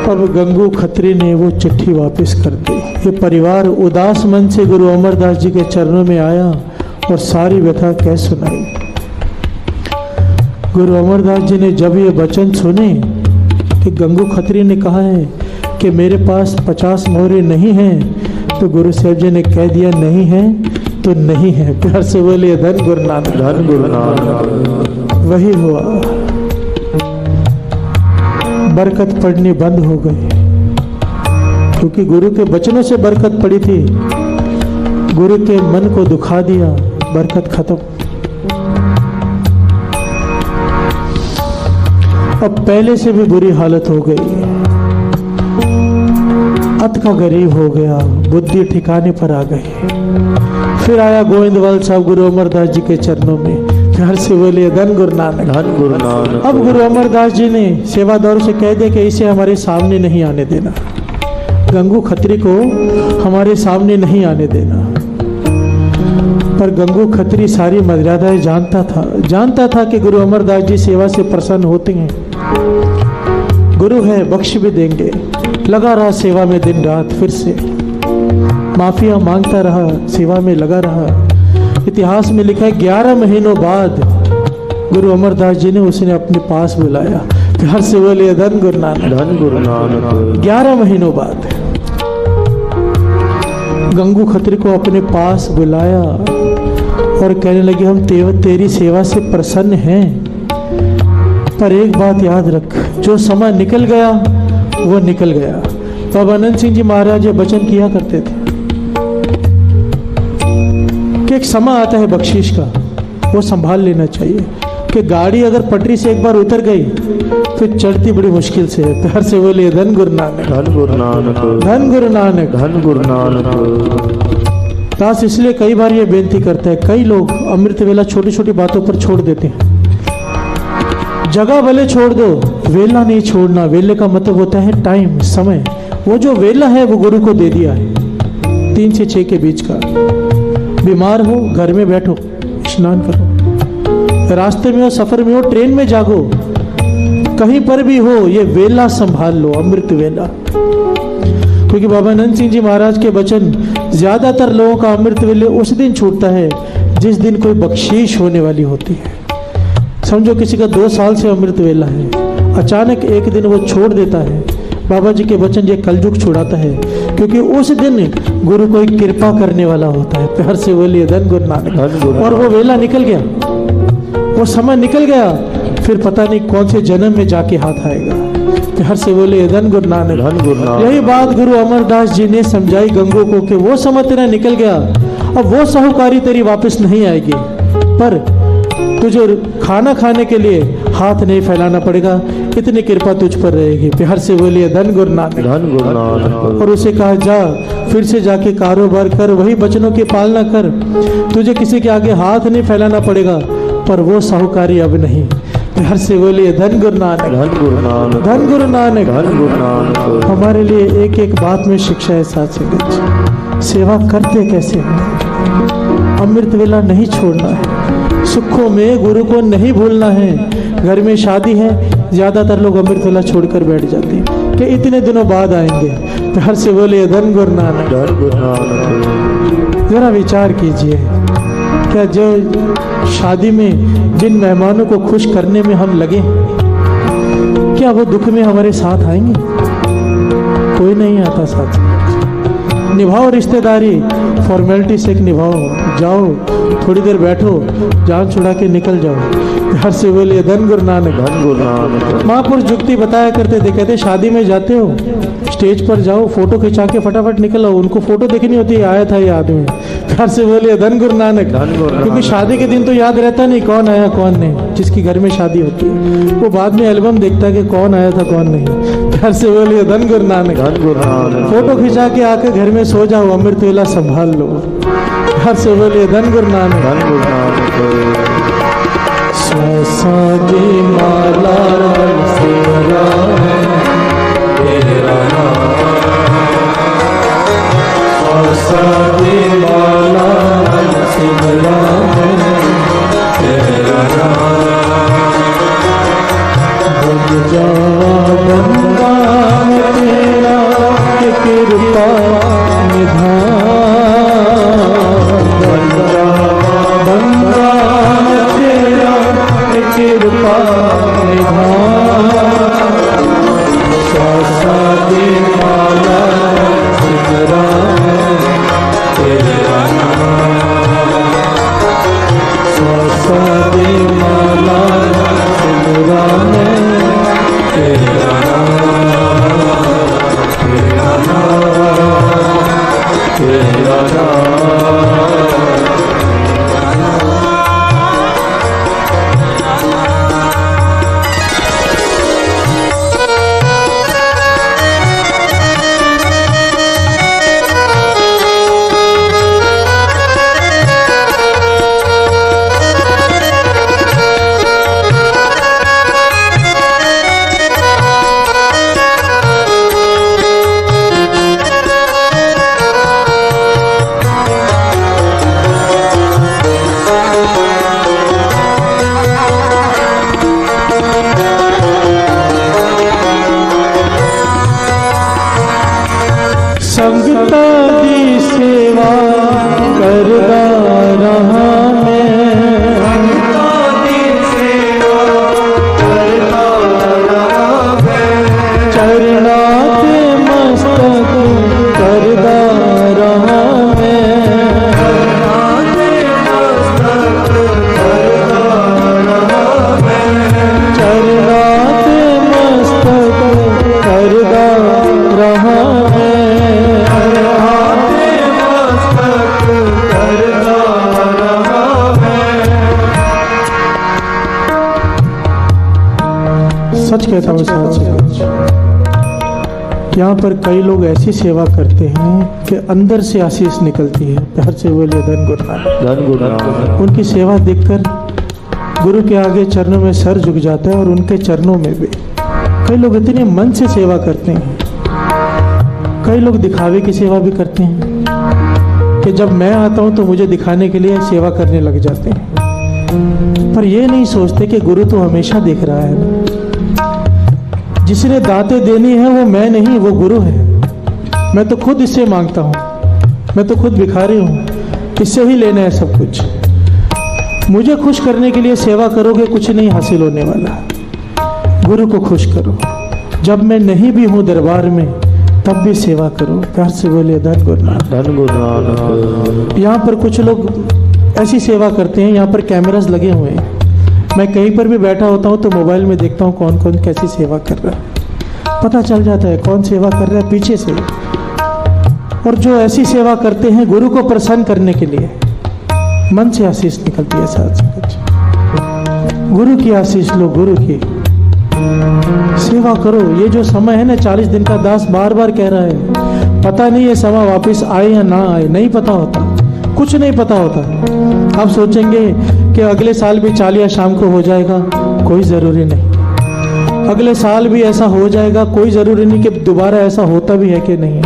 अब गंगू खत्री ने वो चिट्ठी वापस कर दी। ये परिवार उदास मन से गुरु अमरदास जी के चरणों में आया और सारी व्यथा कह सुनाई। गुरु अमरदास जी ने जब ये वचन सुने कि गंगू खत्री ने कहा है कि मेरे पास 50 मोहरे नहीं हैं, तो गुरु साहब जी ने कह दिया नहीं है तो नहीं है। प्यार से बोलिए धन गुरु नानक। धन गुरु नानक। वही हुआ, बरकत पड़नी बंद हो गई, क्योंकि गुरु के वचनों से बरकत पड़ी थी। गुरु के मन को दुखा दिया, बरकत खत्म। अब पहले से भी बुरी हालत हो गई, अत का गरीब हो गया, बुद्धि ठिकाने पर आ गई। फिर आया गोविंदवाल साहब गुरु अमरदास जी के चरणों में। प्यार से बोलिए धन गुरु नानक। धन गुरु नानक। अब गुरु अमरदास जी ने सेवादारों से कह दिया कि इसे हमारे सामने नहीं आने देना, गंगू खत्री को हमारे सामने नहीं आने देना। पर गंगू खत्री सारी मर्यादाएं जानता था कि गुरु अमरदास जी सेवा से प्रसन्न होते हैं, गुरु है बख्श भी देंगे। लगा रहा सेवा में दिन रात, फिर से माफिया मांगता रहा, सेवा में लगा रहा। इतिहास में लिखा है 11 महीनों बाद गुरु अमरदास जी ने उसने अपने पास बुलाया। प्यार से बोलिए धन गुरु नानक। धन गुरु नानक। 11 महीनों बाद गंगू खत्री को अपने पास बुलाया और कहने लगे हम तेरी सेवा से प्रसन्न हैं, पर एक बात याद रख, जो समय निकल गया वो निकल गया। बाबा आनंद सिंह जी महाराज ये वचन किया करते थे कि एक समय आता है बख्शीश का, वो संभाल लेना चाहिए कि गाड़ी अगर पटरी से एक बार उतर गई फिर चढ़ती बड़ी मुश्किल से है। प्यार से बोलिए धन गुरु नानक। धन गुरु नानक। धन गुरु नानक। धन गुरु नानक। दास इसलिए कई बार ये बेनती करता है, कई लोग अमृत वेला छोटी छोटी बातों पर छोड़ देते हैं। जगह भले छोड़ दो, वेला नहीं छोड़ना। वेले का मतलब होता है टाइम, समय। वो जो वेला है वो गुरु को दे दिया है, 3 से 6 के बीच का। बीमार हो घर में बैठो, स्नान करो, रास्ते में हो, सफर में हो, ट्रेन में जागो, कहीं पर भी हो, ये वेला संभाल लो, अमृत वेला। क्योंकि बाबा आनंद सिंह जी महाराज के वचन, ज्यादातर लोगों का अमृत वेले उस दिन छूटता है जिस दिन कोई बख्शीश होने वाली होती है। समझो किसी का 2 साल से अमृत वेला है, अचानक एक दिन वो छोड़ देता है। बाबा जी के वचन ये कलयुग छुड़ाता है, क्योंकि उस दिन गुरु कोई कृपा करने वाला होता है। प्यार से बोलिए धन गुरु नानक। और वो वेला निकल गया, वो समय निकल गया, फिर पता नहीं कौन से जन्म में जाके हाथ आएगा। प्यार से बोलिए धन गुरु नानक। धन गुरु नानक। यही बात गुरु अमरदास जी ने समझाई गंगू को कि वो समय तेरा निकल गया, अब वो साहूकारी तेरी वापस नहीं आएगी, पर तुझे खाना खाने के लिए हाथ नहीं फैलाना पड़ेगा, इतनी कृपा तुझ पर रहेगी। प्यार से बोलिए धन गुरु नानक। धन गुरु नानक। और उसे कहा जा फिर से जाके कारोबार कर, वही वचनों की पालना कर, तुझे किसी के आगे हाथ नहीं फैलाना पड़ेगा, पर वो साहूकारी अब नहीं। प्यार से बोलिए धन गुरु नानक। धन गुरु नानक। धन गुरु नानक। धन गुरु नानक। हमारे लिए एक एक बात में शिक्षा है साथ संगत। सेवा करते कैसे हैं, अमृत वेला नहीं छोड़ना है, सुखों में गुरु को नहीं भूलना है। घर में शादी है, ज्यादातर लोग अमृत वेला छोड़कर बैठ जाते हैं कि इतने दिनों बाद आएंगे। प्यार से बोलिए धन गुरु नानक। धन गुरु नानक। जरा विचार कीजिए, क्या जो शादी में जिन मेहमानों को खुश करने में हम लगे, क्या वो दुख में हमारे साथ आएंगे? कोई नहीं आता साथ। निभाओ रिश्तेदारी, फॉर्मेलिटी से निभाओ, जाओ थोड़ी देर बैठो, जान छुड़ा के निकल जाओ। प्यार से बोलिए धन गुरु नानक। धन गुरु नानक। महापुरुष जुक्ति बताया करते थे, कहते शादी में जाते हो, स्टेज पर जाओ, फोटो खिंचा के फटाफट निकल आओ, उनको फोटो देखनी होती है, आया था ये आदमी। प्यार से बोलिए धन गुरु नानक। क्योंकि शादी के दिन तो याद रहता नहीं कौन आया कौन नहीं, जिसकी घर में शादी होती है वो बाद में एल्बम देखता है कि कौन आया था कौन नहीं। प्यार से बोलिए धन गुरु नानक। धन गुरु नानक। फोटो खिंचा के आके घर में सो जाओ, अमृत वेला संभाल लो। प्यार से बोलिए धन गुरु नानक। धन गुरु नानक। सादी माला सेरा तेरा सादी माला सेरा तेरा बन जा बंदा तेरा कृपा निधान। बन जा बंदा तेरा कृपा निधान। सच कहता हूँ साथ सच। यहाँ पर कई लोग ऐसी सेवा करते हैं कि अंदर से आशीष निकलती है। प्यार से बोलिए धन गुरु नानक। धन गुरु नानक। उनकी सेवा देखकर गुरु के आगे चरणों में सर झुक जाता है और उनके चरणों में भी। कई लोग इतने मन से सेवा करते हैं, कई लोग दिखावे की सेवा भी करते हैं कि जब मैं आता हूं तो मुझे दिखाने के लिए सेवा करने लग जाते हैं। पर ये नहीं सोचते कि गुरु तो हमेशा देख रहा है ना। जिसने दातें देनी है वो मैं नहीं, वो गुरु है। मैं तो खुद इससे मांगता हूँ, मैं तो खुद भिखारी हूँ, इससे ही लेना है सब कुछ। मुझे खुश करने के लिए सेवा करोगे, कुछ नहीं हासिल होने वाला। गुरु को खुश करो। जब मैं नहीं भी हूँ दरबार में तब भी सेवा करो। प्यार से बोलिए धन गुरु नानक। धन गुरु नानक। यहाँ पर कुछ लोग ऐसी सेवा करते हैं, यहाँ पर कैमरास लगे हुए हैं। मैं कहीं पर भी बैठा होता हूँ तो मोबाइल में देखता हूँ कौन कौन कैसी सेवा कर रहा है, पता चल जाता है कौन सेवा कर रहा है पीछे से। और जो ऐसी सेवा करते हैं गुरु को प्रसन्न करने के लिए, मन से आशीष निकलती है साथ साथ। गुरु की आशीष लो, गुरु की सेवा करो। ये जो समय है ना, 40 दिन का दास बार बार कह रहा है, पता नहीं ये समय वापस आए या ना आए, नहीं पता होता, कुछ नहीं पता होता। आप सोचेंगे कि अगले साल भी चालिया शाम को हो जाएगा, कोई जरूरी नहीं। अगले साल भी ऐसा हो जाएगा, कोई जरूरी नहीं कि दोबारा ऐसा होता भी है कि नहीं।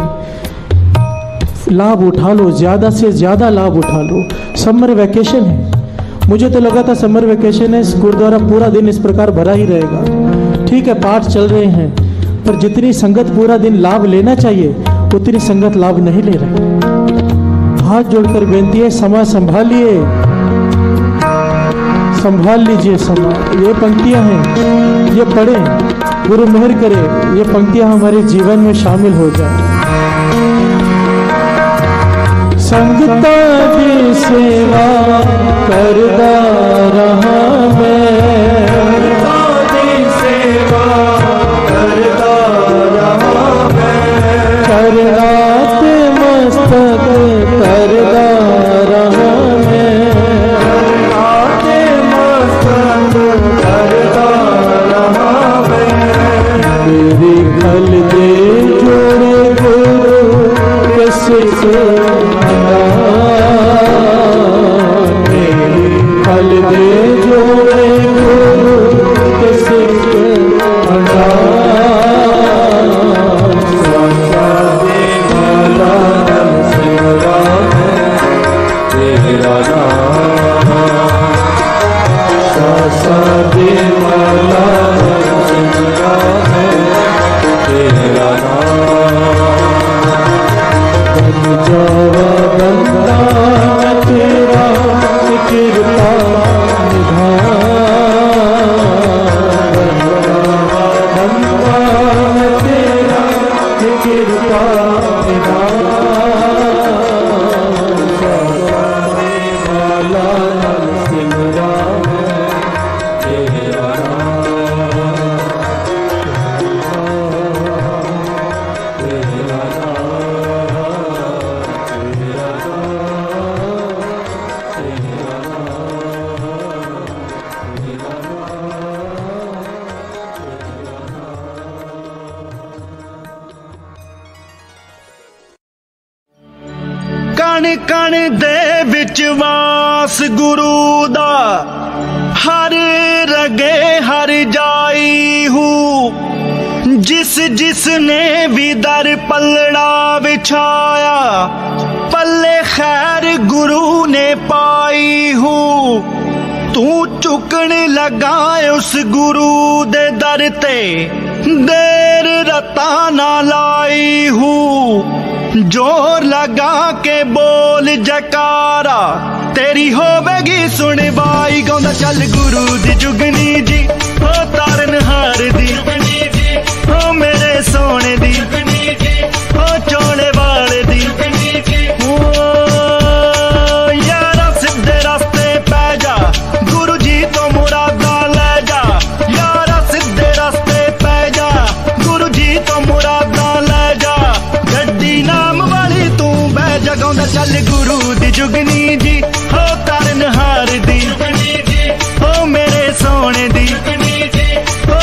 लाभ उठा लो, ज्यादा से ज्यादा लाभ उठा लो। समर वैकेशन है, मुझे तो लगा था समर वैकेशन है, गुरुद्वारा पूरा दिन इस प्रकार भरा ही रहेगा। ठीक है, पाठ चल रहे हैं, पर जितनी संगत पूरा दिन लाभ लेना चाहिए उतनी संगत लाभ नहीं ले रहे। हाथ जोड़कर बेनती है, समा संभालिए, संभाल लीजिए समा। ये पंक्तियां हैं, ये पढ़े, गुरु मेहर करे, ये पंक्तियां हमारे जीवन में शामिल हो जाए। संगता की सेवा करदा रहा मैं, सेवा करदा रहा मैं, करनात मस्तक करदा रहा मैं, करनात मस्तक करदा रहा मैं। तेरी खल दे जोड़े गुरु कैसे फल दे जोड़े गुरु कैसे तेरा कण कण दे विच वास गुरु दा, हर रगे हर जाई हूँ। जिस जिसने भी दर पलड़ा बिछाया, पल्ले खैर गुरु ने पाई हूँ। तू चुकन लगा उस गुरु दे दर ते, देर रता ना लाई हूँ। जोर लगा के बोल जकारा, तेरी होवेगी सुनवाई। गाँदा चल गुरु दी जुगनी जी, हो तारनहार दी, हो मेरे सोने दी, हो चोले वाले दी। ओ यारा सीधे रास्ते पै जा, गुरु जी तो मुरादा ले जा। यारा सीधे रास्ते पै जा, गुरु जी तो मुरादा ले जा। गड्डी नाम वाली तू बह जा। गाँदा चल गुरु दी जुगनी जी, हो तारनहार दी, हो मेरे सोने दी, हो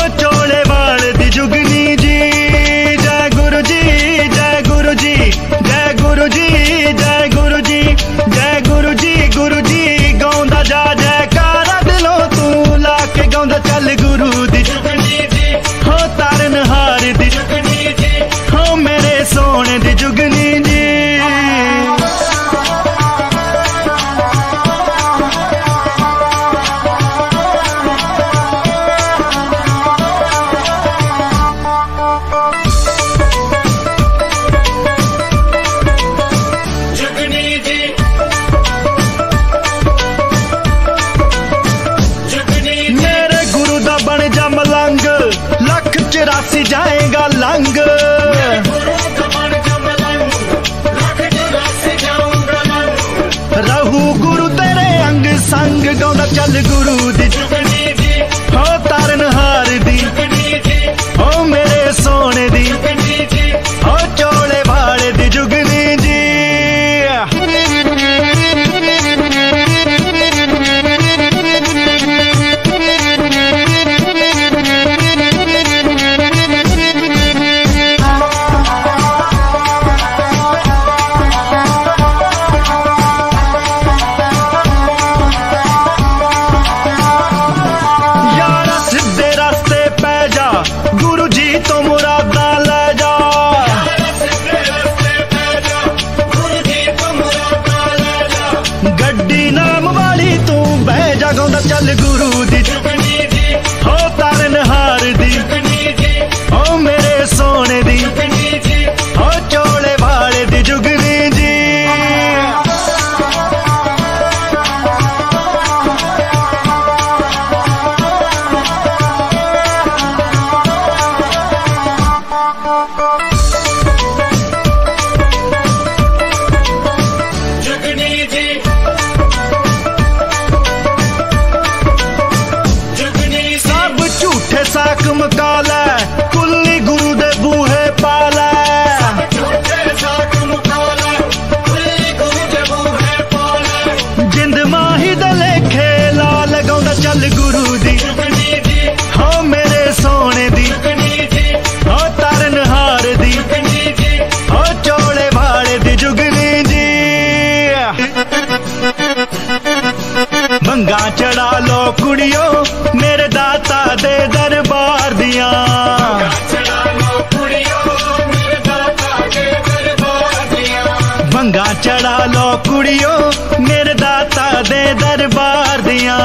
1,84 जाएगा लंग। रहू गुरु तेरे अंग संग गाँदा चल गुरु दी हो तारन हार दी हो मेरे सोने दी हो चोले भाड़े दी जुगनी जी। चल गुरु दी हो तारन हार दी हो मेरे सोने दी हो चोले भाड़े दी जुगनी जी। भंगा चढ़ा लो कुड़ियो मेरे दाता दे दरबार दिया। भंगा चढ़ा लो कुड़ियो मेरे दाता दे दरबार दिया।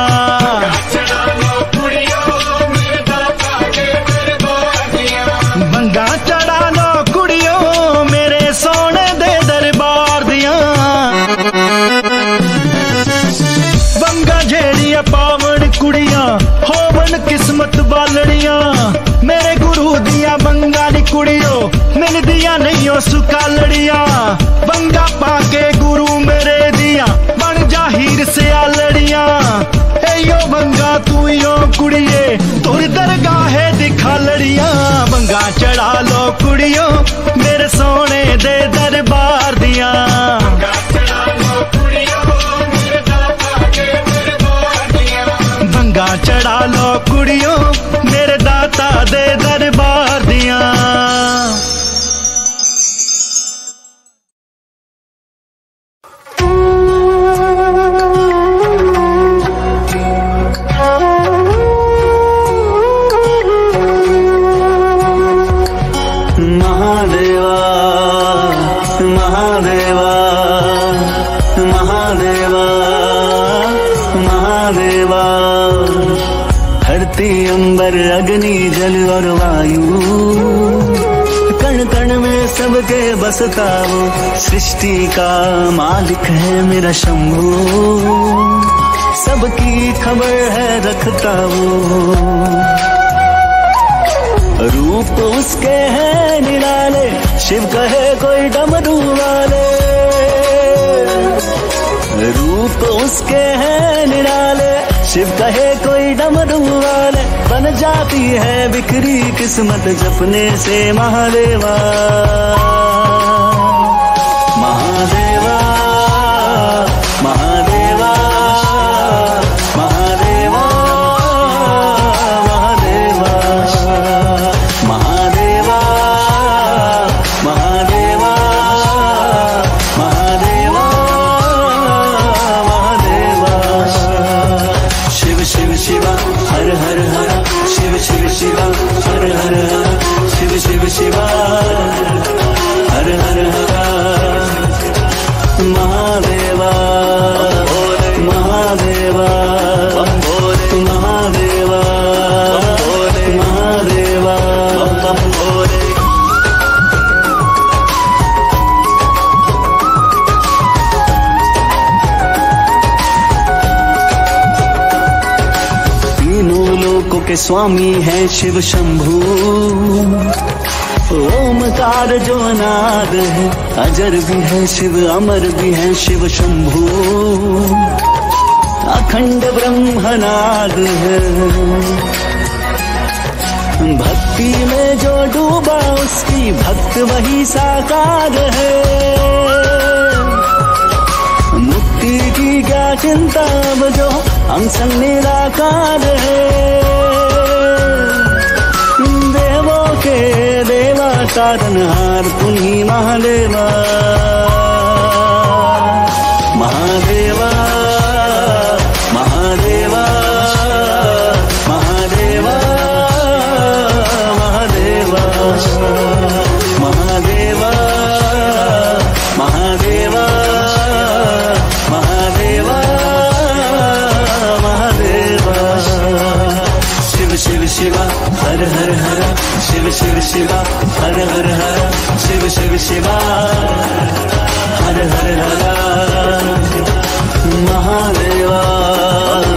भंगा चढ़ा लो कुड़ियो मेरे सोने दे दरबार दिया। झेड़िया पावन कुड़ियां होवन किस्मत बालड़ियां मेरे गुरु दिया बंगा नी कुड़ियो मिल दिया नहीं हो सुकालड़ियां। बंगा पाके गुरु मेरे दिया बन जा हीर से आलड़ियां। यो बंगा तू यो कुड़िए तुर दरगाहे दिखा लड़ियां। बंगा चढ़ा लो कुड़ियो मेरे सोने दे दरबार दिया। भंगा चढ़ा लो कुड़ियों मेरे दाता दे दरबार दिया। महादेवा महादेवा महादेवा महादेवा धरती अंबर अग्नि जल और वायु कण कण में सबके बसता वो सृष्टि का मालिक है मेरा शंभू। सबकी खबर है रखता वो रूप उसके है निराले शिव कहे कोई डमरू वाले। रूप उसके है निराले शिव कहे कोई डमरू वाले। बन जाती है बिखरी किस्मत जपने से महादेवा महादेवा महादेवा महादेवा महादेवा महादेवा महादेवा महादेवा शिव शिव शिवा हर हर हर शिव शिव शिवा हर हर हर शिव शिव शिवा हर के स्वामी है शिव शंभू। ओमकार जो नाद है, अजर भी है शिव, अमर भी है शिव शंभू। अखंड ब्रह्मनाद है, भक्ति में जो डूबा उसकी भक्त वही साकार है। मुक्ति की क्या चिंता अब जो हम संग निराकार है। देवों के देवा तारनहार तुम्ही महादेवा, महादेवा महादेवा महादेवा महादेवा महादेवा महादेवा महादेवा महादेवा। शिव शिव शिवा हर हर हर, शिव शिव शिवा हर हर हर, शिव शिव शिवा हर हर हर। महादेवा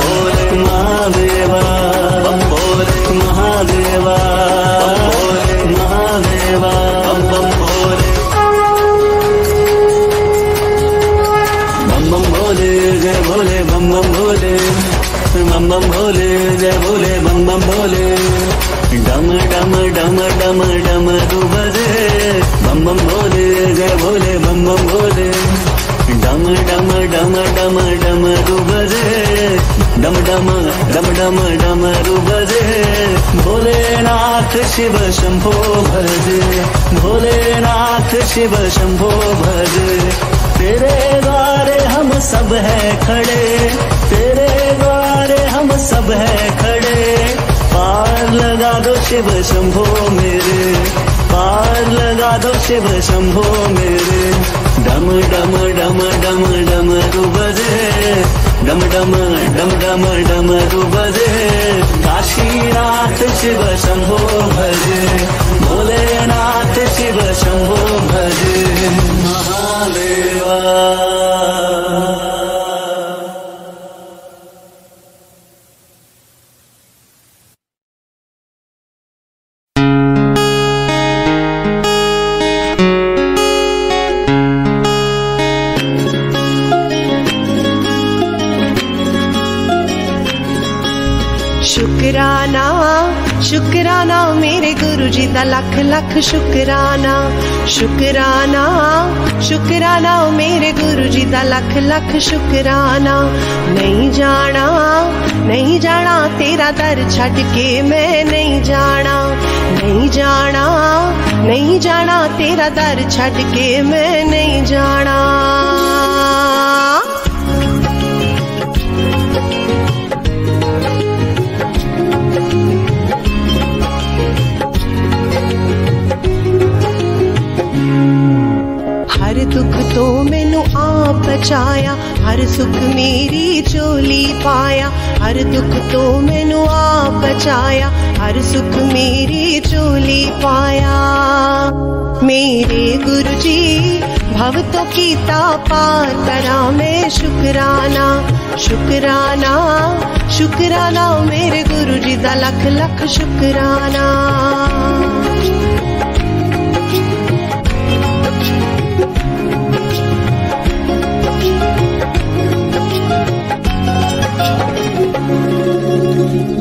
भोले महादेवा भोले महादेवा महादेवा भोले। बम बम भोले जय भोले, बम बम भोले, बम बम भोले जय भोले, बम बम भोले। डम डम डम डम डम तू बजे, बम बम भोले जय भोले, बम बम भोले। डम डम डम डम डम तू बजे, डम डम डम डम डम तू बजे। भोलेनाथ शिव शंभो भजे, भोलेनाथ शिव शंभो भजे। तेरे द्वारे हम सब है खड़े, तेरे द्वारे हम सब है खड़े। पार लगा दो शिव शंभो मेरे, पार लगा दो शिव शंभो मेरे। डम डम डम डम डम तू बजे, डम डम डम डम डम तू बजे। काशीनाथ शिव शंभो भजे, भोलेनाथ शिव शंभो भजे। महादेवा शुकराना शुकराना मेरे गुरु जी दा लख लख शुकराना। शुकराना शुकराना मेरे गुरु जी दा लख लख शुकराना। नहीं जाना नहीं जाना तेरा दर छड़ के मैं नहीं जाना, नहीं जाना नहीं जाना तेरा दर छड़ के मैं नहीं जाना। हर दुख तो मैनू आप बचाया, हर सुख मेरी झोली पाया। हर दुख तो मैनू आप बचाया, हर सुख मेरी झोली पाया। मेरे गुरु जी भव तो कीता पार करा मैं शुकराना। शुकराना शुकराना मेरे गुरु जी दा लख लख शुकराना।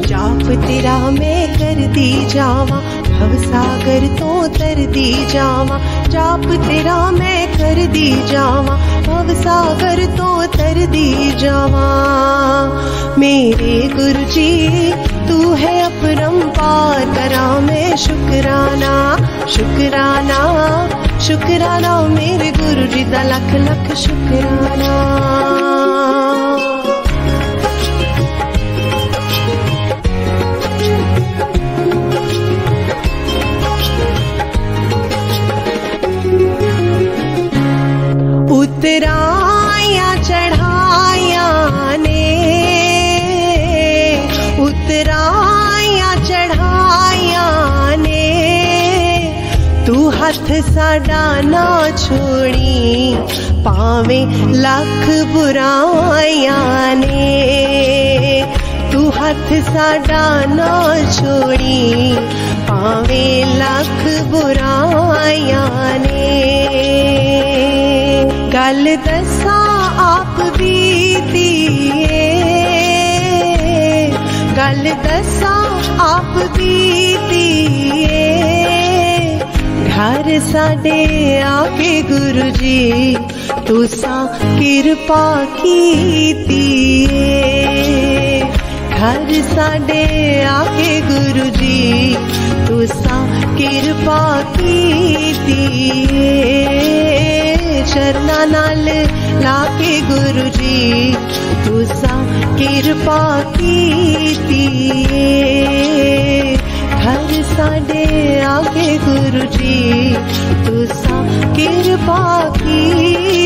जाप तेरा मैं कर दी जावा, भव सागर तो तर दी जावा। जाप तेरा मैं कर दी जावा, भव सागर तो तर दी जावा। मेरे गुरु जी तू है अपरंपार करा मैं शुकराना। शुकराना शुकराना मेरे गुरु जी दा लख लख शुकराना। उतराया चढ़ाया ने, उतराया चढ़ाया ने। तू हथ साडा ना छोड़ी, पावे लख बुराया ने। तू साथ साडा ना छोड़ी पावे लख बुराइयां ने गल दसा आप बीतीए गल दसा आप बीतीए घर साडे आके गुरु जी तुसा कृपा कीतीए घर साडे आके गुरु जी तुसा कृपा कीतीए चरना नाल लाके गुरु जी तुसा कृपा कीतीए घर साडे आके गुरु जी तुसा कृपा कीतीए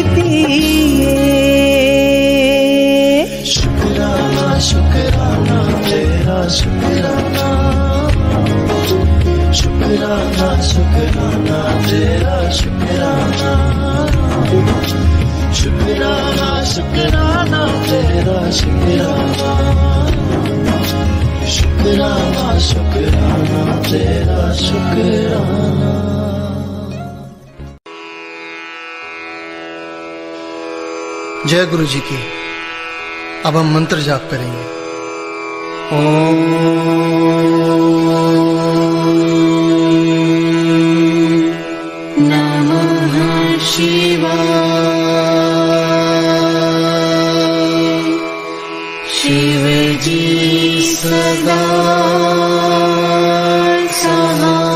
शुकराना शुकराना तेरा शुकराना शुकराना शुकराना तेरा शुकराना शुकराना शुकराना तेरा शुकराना शुकराना शुकराना तेरा शुकराना। जय गुरु जी की। अब हम मंत्र जाप करेंगे। ओम नमः शिवाय। शिव जी सदा सहाय।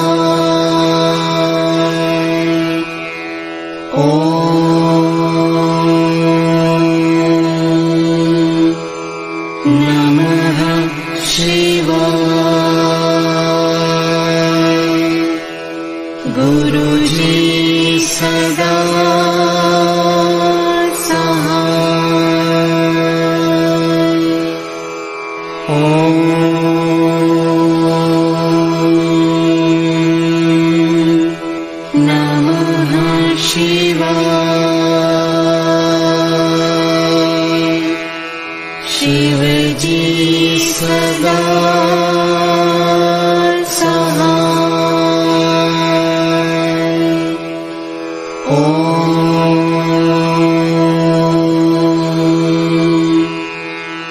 नमः शिवाय। गुरु जी सदा सहाय। ओम नमः शिवाय। शिव जी सदा सहाय।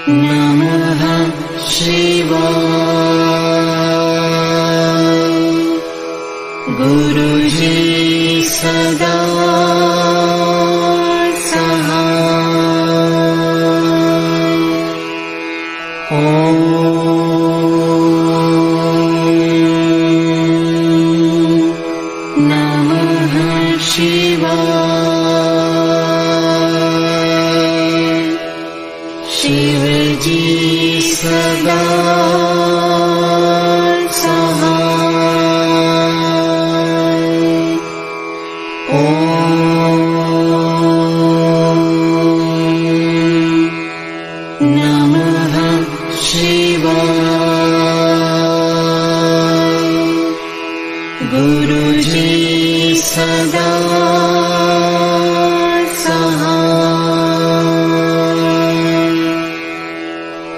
नमः शिवाय। गुरु जी सदा सहाय। ओम नमः शिवाय। शिव जी सदा सहाय। नमः शिवाय। गुरु जी सदा सहाय।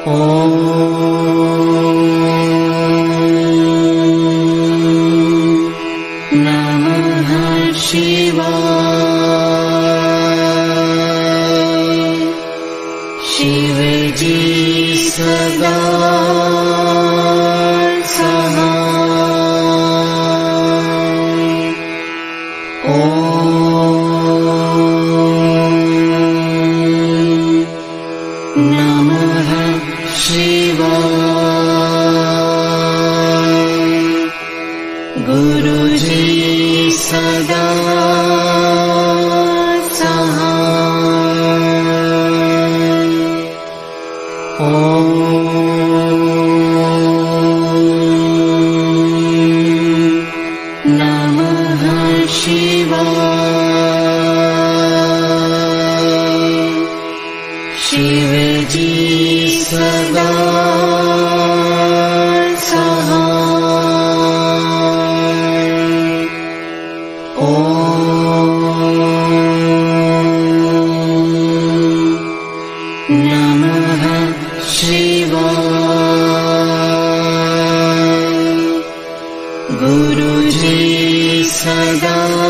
ओम नमः शिवाय। शिव जी सदा सहाय। नमः शिवाय। गुरु जी सदा सहाय। नमः शिवाय। शिव जी सदा नमः शिवाय। गुरु जी सदा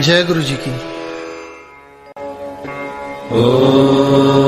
जय गुरु जी की। ओम